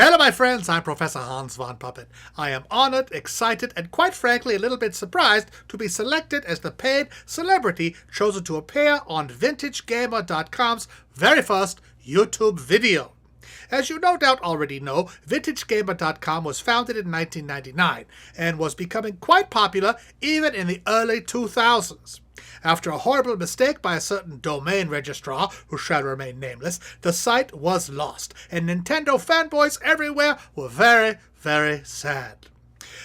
Hello, my friends. I'm Professor Hans von Puppet. I am honored, excited, and quite frankly a little bit surprised to be selected as the paid celebrity chosen to appear on VintageGamer.com's very first YouTube video. As you no doubt already know, VintageGamer.com was founded in 1999 and was becoming quite popular even in the early 2000s. After a horrible mistake by a certain domain registrar, who shall remain nameless, the site was lost, and Nintendo fanboys everywhere were very, very sad.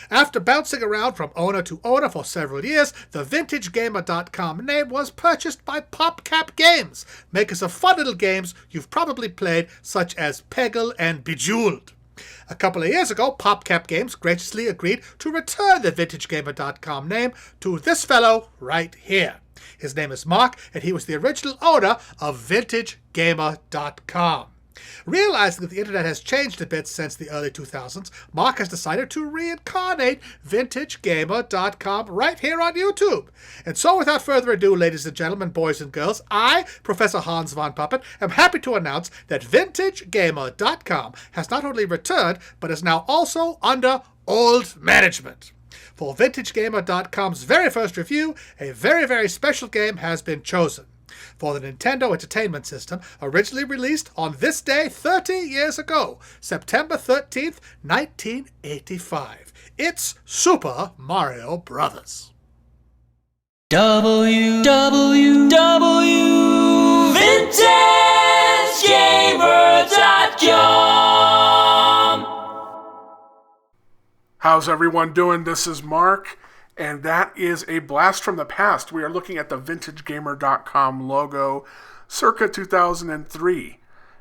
After bouncing around from owner to owner for several years, the VintageGamer.com name was purchased by PopCap Games, makers of fun little games you've probably played, such as Peggle and Bejeweled. A couple of years ago, PopCap Games graciously agreed to return the VintageGamer.com name to this fellow right here. His name is Mark, and he was the original owner of VintageGamer.com. Realizing that the internet has changed a bit since the early 2000s, Mark has decided to reincarnate VintageGamer.com right here on YouTube. And so without further ado, ladies and gentlemen, boys and girls, I, Professor Hans von Puppet, am happy to announce that VintageGamer.com has not only returned, but is now also under old management. For VintageGamer.com's very first review, a very, very special game has been chosen. For the Nintendo Entertainment System, originally released on this day 30 years ago, September 13th, 1985. It's Super Mario Bros. www.vintagegamer.com. How's everyone doing? This is Mark, and that is a blast from the past. We are looking at the VintageGamer.com logo circa 2003.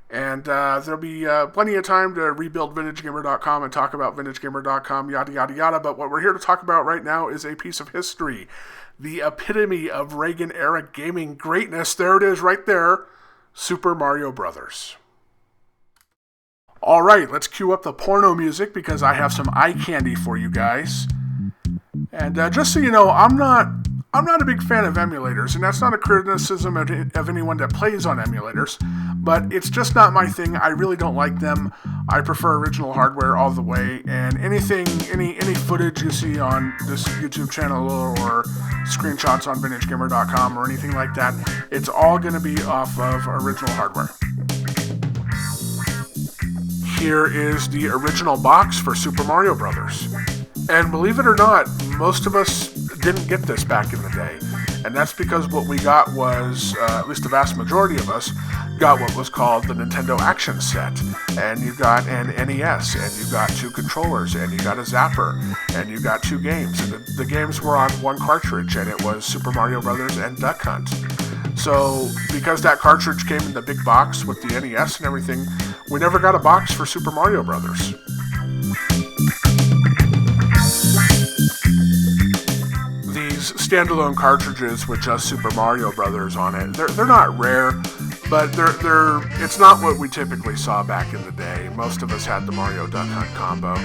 And there'll be plenty of time to rebuild VintageGamer.com and talk about VintageGamer.com, yada, yada, yada. But what we're here to talk about right now is a piece of history. The epitome of Reagan Era gaming greatness. There it is right there. Super Mario Brothers. All right, let's cue up the porno music because I have some eye candy for you guys. And just so you know, I'm not a big fan of emulators, and that's not a criticism of anyone that plays on emulators, but it's just not my thing. I really don't like them. I prefer original hardware all the way, and any footage you see on this YouTube channel or screenshots on VintageGamer.com or anything like that, it's all going to be off of original hardware. Here is the original box for Super Mario Brothers. And believe it or not, most of us didn't get this back in the day. And that's because what we got was, at least the vast majority of us, got what was called the Nintendo Action Set. And you got an NES, and you got 2 controllers, and you got a zapper, and you got 2 games. And the games were on 1 cartridge, and it was Super Mario Brothers and Duck Hunt. So, because that cartridge came in the big box with the NES and everything, we never got a box for Super Mario Brothers. These standalone cartridges with just Super Mario Brothers on it, they're not rare, but it's not what we typically saw back in the day. Most of us had the Mario Duck Hunt combo.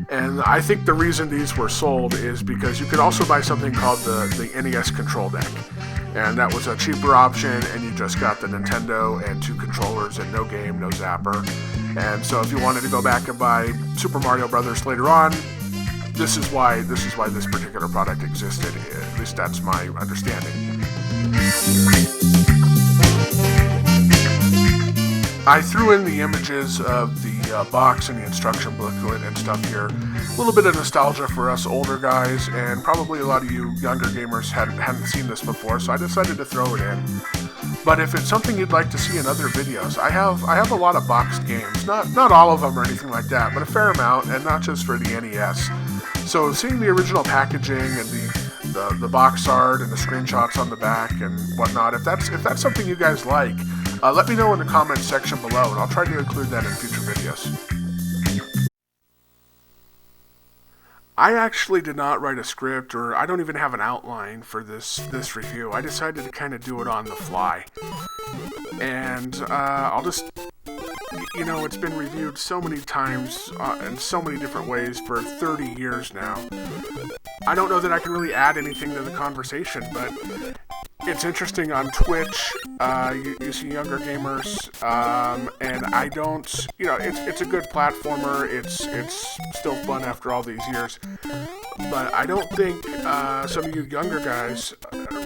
And I think the reason these were sold is because you could also buy something called the NES Control Deck. And that was a cheaper option, and you just got the Nintendo and 2 controllers and no game, no zapper. And so if you wanted to go back and buy Super Mario Brothers later on, this is why this particular product existed. At least that's my understanding. I threw in the images of the box and the instruction booklet and stuff here. A little bit of nostalgia for us older guys, and probably a lot of you younger gamers hadn't seen this before, so I decided to throw it in. But if it's something you'd like to see in other videos, I have a lot of boxed games. Not all of them or anything like that, but a fair amount, and not just for the NES. So seeing the original packaging and the box art and the screenshots on the back and whatnot, if that's something you guys like, let me know in the comments section below, and I'll try to include that in future videos. I actually did not write a script, or I don't even have an outline for this review. I decided to kind of do it on the fly. And I'll just, it's been reviewed so many times in so many different ways for 30 years now. I don't know that I can really add anything to the conversation, but it's interesting on Twitch. You see younger gamers, and I don't. It's a good platformer. It's still fun after all these years. But I don't think some of you younger guys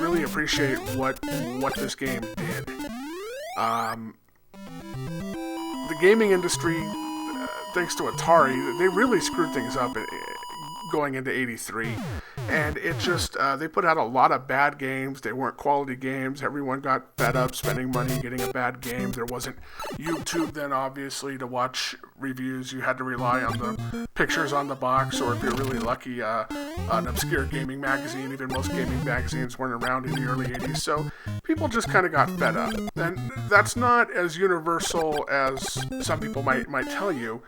really appreciate what this game did. The gaming industry, thanks to Atari, they really screwed things up going into '83. And it just, they put out a lot of bad games. They weren't quality games. Everyone got fed up spending money getting a bad game. There wasn't YouTube then, obviously, to watch reviews. You had to rely on the pictures on the box, or if you're really lucky, an obscure gaming magazine. Even most gaming magazines weren't around in the early 80s. So people just kind of got fed up. And that's not as universal as some people might tell you.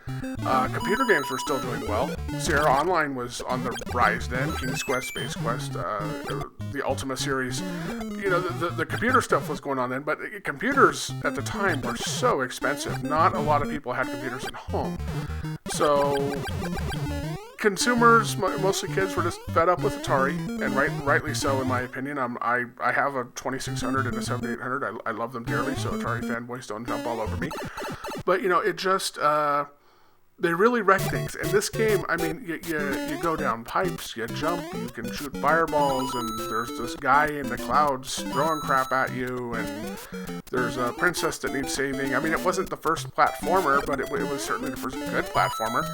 Computer games were still doing well. Sierra Online was on the rise then. King's Quest, Space Quest, the Ultima series. The computer stuff was going on then, but computers at the time were so expensive. Not a lot of people had computers at home. So consumers, mostly kids, were just fed up with Atari, and rightly so, in my opinion. I have a 2600 and a 7800. I love them dearly, so Atari fanboys don't jump all over me. But, it just... they really wreck things. And this game, I mean, you go down pipes, you jump, you can shoot fireballs, and there's this guy in the clouds throwing crap at you, and there's a princess that needs saving. I mean, it wasn't the first platformer, but it was certainly the first good platformer.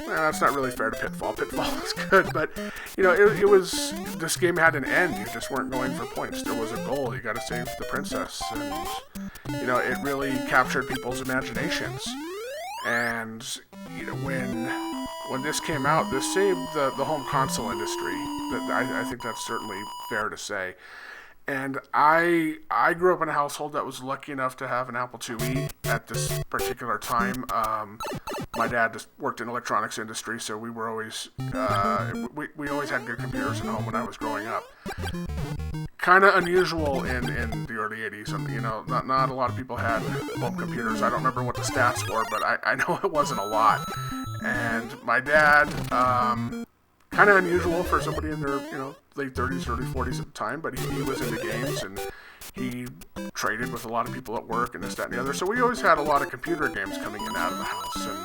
That's not really fair to Pitfall. Pitfall was good, but, it was, this game had an end. You just weren't going for points. There was a goal. You got to save the princess, and, it really captured people's imaginations. And when this came out, this saved the home console industry. I think that's certainly fair to say. And I grew up in a household that was lucky enough to have an Apple IIe at this particular time. My dad just worked in electronics industry, so we were always we always had good computers at home when I was growing up. Kind of unusual in the early 80s. Not a lot of people had home computers. I don't remember what the stats were, but I know it wasn't a lot. And my dad, kind of unusual for somebody in their late 30s, early 40s at the time, but he was into games, and he traded with a lot of people at work and this, that, and the other. So we always had a lot of computer games coming in and out of the house. And,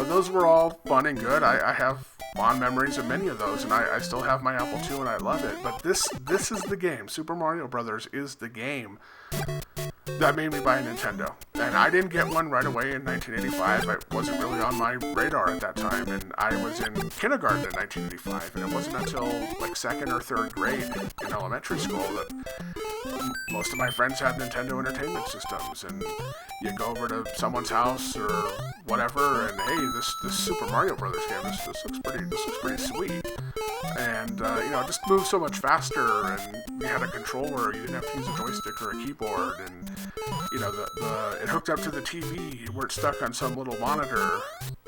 those were all fun and good. I have fond memories of many of those, and I still have my Apple II, and I love it. But this is the game. Super Mario Brothers is the game that made me buy a Nintendo. And I didn't get one right away in 1985. It wasn't really on my radar at that time, and I was in kindergarten in 1985, and it wasn't until like second or third grade in elementary school that most of my friends had Nintendo Entertainment Systems, and you go over to someone's house or whatever, and hey, this Super Mario Brothers game, this looks pretty sweet. And it just moved so much faster, and you had a controller, you didn't have to use a joystick or a keyboard, and it hooked up to the TV, you weren't stuck on some little monitor,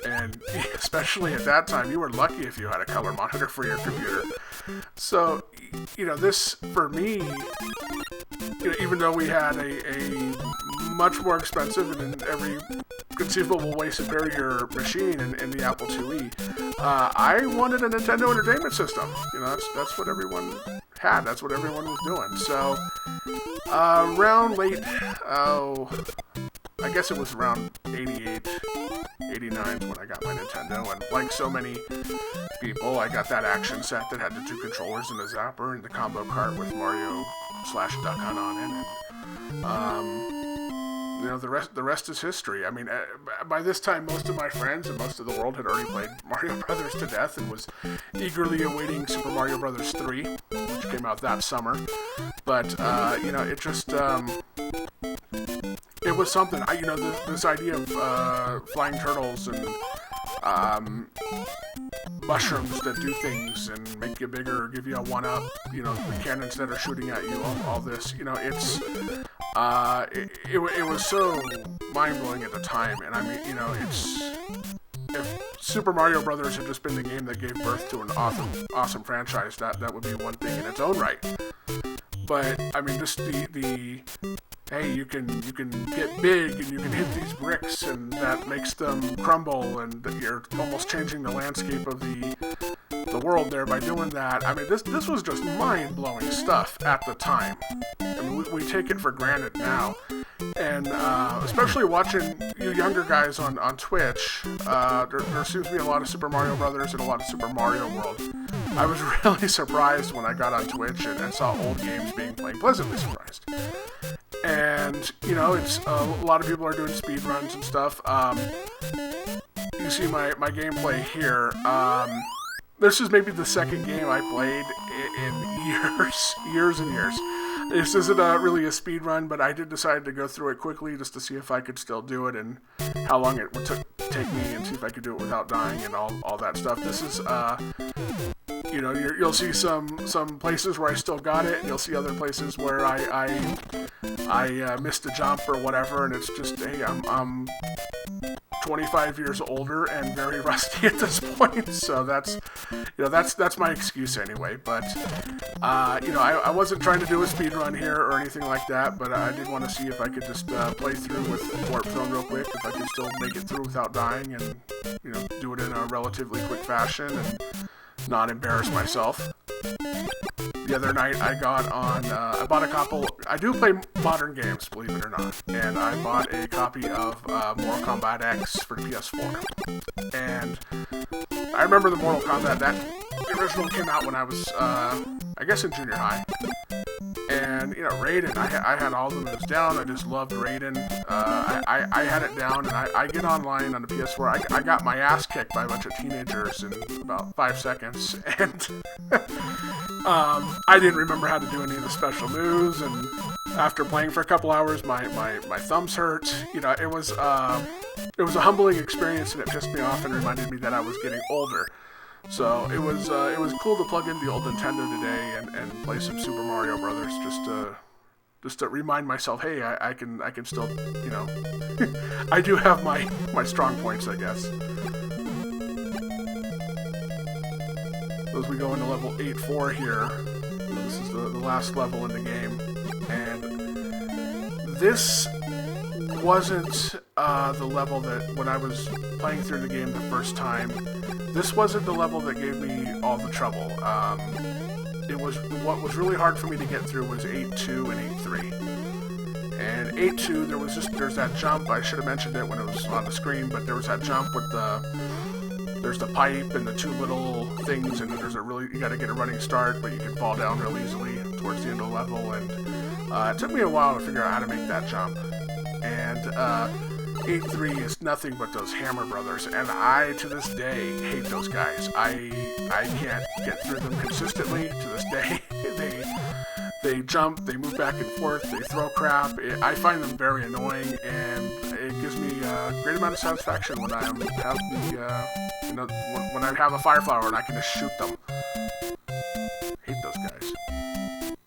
and especially at that time, you were lucky if you had a color monitor for your computer. So, this, for me, even though we had a much more expensive and in every conceivable way superior machine in the Apple IIe, I wanted a Nintendo Entertainment System. That's what everyone had. That's what everyone was doing. So, around late, I guess it was around 88, 89 is when I got my Nintendo, and like so many people, I got that action set that had the two controllers and a zapper and the combo cart with Mario/Duck Hunt on it. And, the rest is history. I mean, by this time, most of my friends and most of the world had already played Mario Brothers to death and was eagerly awaiting Super Mario Brothers 3, which came out that summer. But, it just... it was something. This idea of flying turtles and mushrooms that do things and make you bigger, give you a one-up, the cannons that are shooting at you, all this, it was so mind-blowing at the time. And I mean, if Super Mario Brothers had just been the game that gave birth to an awesome franchise, that would be one thing in its own right. But I mean, just the hey, you can get big and you can hit these bricks and that makes them crumble, and you're almost changing the landscape of the the world there by doing that. I mean, this was just mind-blowing stuff at the time. I mean, we take it for granted now. And especially watching you younger guys on Twitch, there seems to be a lot of Super Mario Brothers and a lot of Super Mario World. I was really surprised when I got on Twitch and saw old games being played. Pleasantly surprised. And, you know, it's a lot of people are doing speedruns and stuff. You see my gameplay here. This is maybe the second game I played in years and years. This isn't really a speed run, but I did decide to go through it quickly just to see if I could still do it and how long it would take me and see if I could do it without dying and all that stuff. This is, you know, you'll see some places where I still got it, and you'll see other places where I missed a jump or whatever, and it's just, hey, I'm 25 years older and very rusty at this point, so that's my excuse anyway. But you know, I wasn't trying to do a speed run here or anything like that, but I did want to see if I could just play through with Warp Zone real quick, if I could still make it through without dying, and you know, do it in a relatively quick fashion and not embarrass myself. The other night I got on, I bought a couple, I do play modern games, believe it or not, and I bought a copy of Mortal Kombat X for the PS4. And I remember the Mortal Kombat, the original came out when I was, I guess in junior high. And, you know, Raiden, I had all the moves down. I just loved Raiden. I had it down, and I get online on the PS4. I got my ass kicked by a bunch of teenagers in about 5 seconds, and I didn't remember how to do any of the special moves, and after playing for a couple hours, my thumbs hurt. You know, it was a humbling experience, and it pissed me off and reminded me that I was getting older. So it was cool to plug in the old Nintendo today and play some Super Mario Brothers just to remind myself, hey, I can still, you know, I do have my strong points, I guess. So as we go into level 8-4 here, this is the last level in the game, and this wasn't the level that when I was playing through the game the first time. This wasn't the level that gave me all the trouble. It was what was really hard for me to get through was 8-2 and 8-3. And 8-2, there's that jump. I should have mentioned it when it was on the screen, but there was that jump with there's the pipe and the two little things, and there's you got to get a running start, but you can fall down real easily towards the end of the level. And it took me a while to figure out how to make that jump. And 8-3 is nothing but those Hammer Brothers, and I, to this day, hate those guys. I can't get through them consistently to this day. They jump, they move back and forth, they throw crap. I find them very annoying, and it gives me a great amount of satisfaction when I have when I have a fire flower and I can just shoot them. Hate those guys.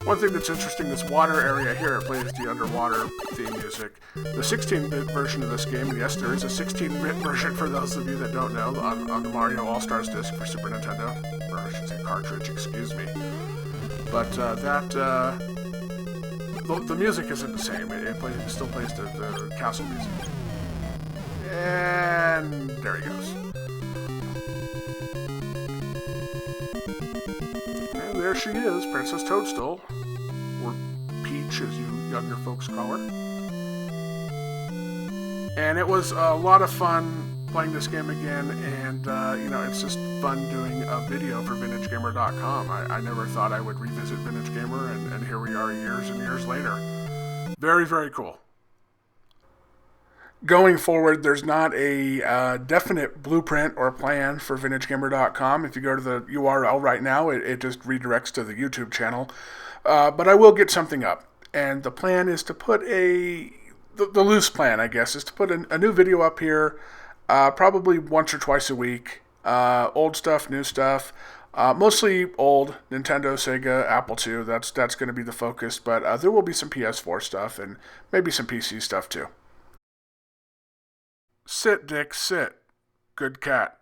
One thing that's interesting, this water area here, it plays the underwater theme music. The 16-bit version of this game, and yes, there is a 16-bit version for those of you that don't know, on the Mario All-Stars disc for Super Nintendo, or I should say cartridge, excuse me. But the music isn't the same. It still plays the castle music. And there he goes. And there she is, Princess Toadstool. Or Peach, as you younger folks call her. And it was a lot of fun playing this game again, and you know, it's just fun doing a video for VintageGamer.com. I never thought I would revisit Vintage Gamer, and here we are years and years later. Very, very cool. Going forward, there's not a definite blueprint or plan for VintageGamer.com. If you go to the URL right now, it just redirects to the YouTube channel. But I will get something up. And the plan is to put the loose plan, I guess, is to put a new video up here, probably once or twice a week. Old stuff, new stuff. Mostly old, Nintendo, Sega, Apple II. That's going to be the focus. But there will be some PS4 stuff and maybe some PC stuff too. Sit, Dick, sit. Good cat.